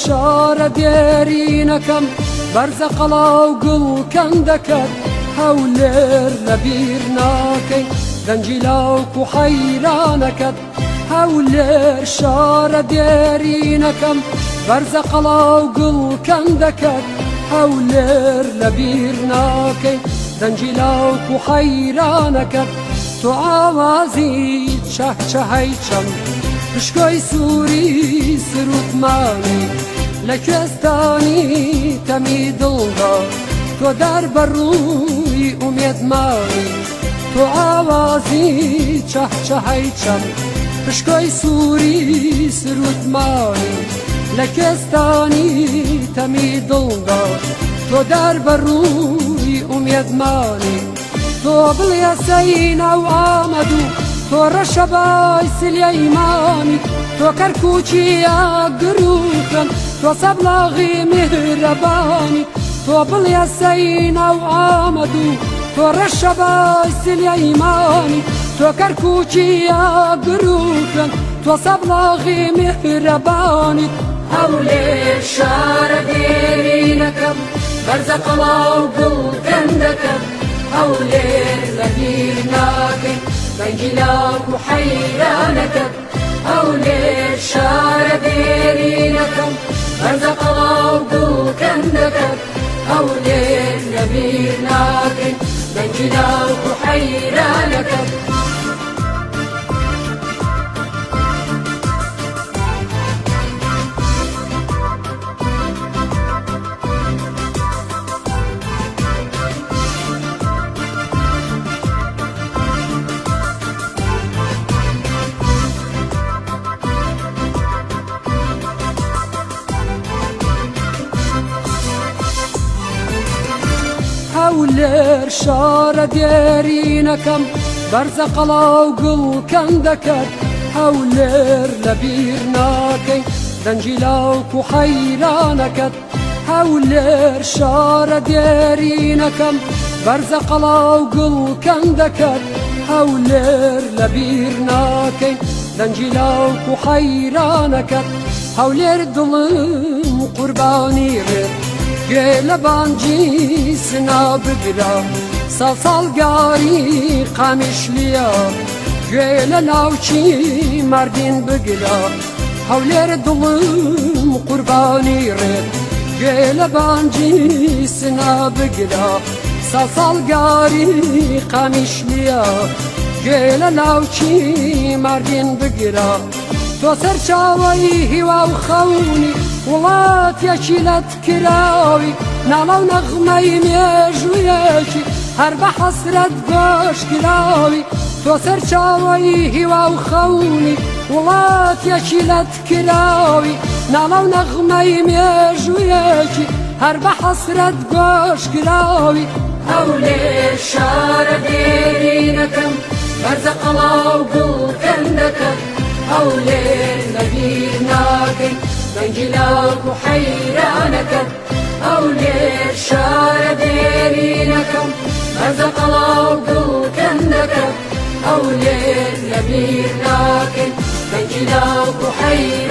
شارە دێرینەکەم بەرزە قەڵاو گوڵکەندەکەت هەولێر لەبیر ناکەی دەنجی لاوک و حەیرانەکەت هەولێر شارە دێرینەکەم بەرزە قەڵاو گوڵکەندەکەت هەولێر لەبیر ناکەی دەنجی لاوک و حەیرانەکەت تۆ ئاوازی چەهچەهەی چەم پشکۆی سووری سروودمانی لە کوێستانی تەمی دڵدا تۆ دار بەڕووی ئومێدمانی تۆ ئاوازی چەهچەهەی چەم پشکۆی سووری سروودمانی لە کوێستانی تەمی دڵدا تۆ دار بەڕووی ئومێدمانی تۆ بڵێ سەینا و ئامەد و تۆ ڕەشەبای سلەیمانی تۆ کەرکووچی ئاگرووکەن تۆ سەبلاغی میهرەبانی تۆ بڵێ سەینا و ئامەد و تۆ ڕەشەبای سلەیمانی تۆ کەرکووچی ئاگرووکەن تۆ سەبلاغی میهرەبانی هەولێر شارە دێرینەکەم بەرزە قەڵاو گوڵکەندەکەم هەولێر لەبیر ناکەی دەنگی لاوک و حەیرانەکەت هەولێر شارە دێرینەکەم بەرزە قەڵاو گوڵکەندەکەت هەولێر لەبیر ناکەی دەنگی لاوک و حەیرانەکەت هەولێر شارە دێرینەکەم بەرزە قەڵاو گوڵکەندەکەت هەولێر لەبیر ناکەی دەنجی لاوک و حەیرانەکەت هەولێر شارە دێرینەکەم بەرزە قەڵاو گوڵکەندەکەت هەولێر لەبیر ناکەی دەنجی لاوک و حەیرانەکەت هەولێر دڵم قوربانی ڕێت گوێ لە بانگی سنا بگرە ساڵگاری قامیشلیە گوێ لە ناوچی مەردین بگرە هەولێر دڵم قوربانی ڕێت گوێ لە بانگی سنا بگرە ساڵگاری قامیشلیە گوێ لە ناوچی مەردین بگرە تۆ سەرچاوەی هیوا و خەونی وڵاتێکی لەت کراوی ناڵە و نەغمەی مێژوویەکی هەر بە حەسرەت گۆشکراوی تۆ سەرچاوەی هیوا و خەونی وڵاتێکی لەت کراوی ناڵە و نەغمەی مێژوویەکی هەر بە حەسرەت گۆشکراوی هەولێر شارە دێرینەکەم بەرزە قەڵاو گوڵکەندەکەم هەولێر لەبیر ناکەی دەنگی لاوک و حەیرانەکەت هەولێر شارە دێرینەکەم بەرزە قەڵاو گوڵکەندەکەم هەولێر لەبیر ناکەی دەنگی لاوک و حەیرانەکەت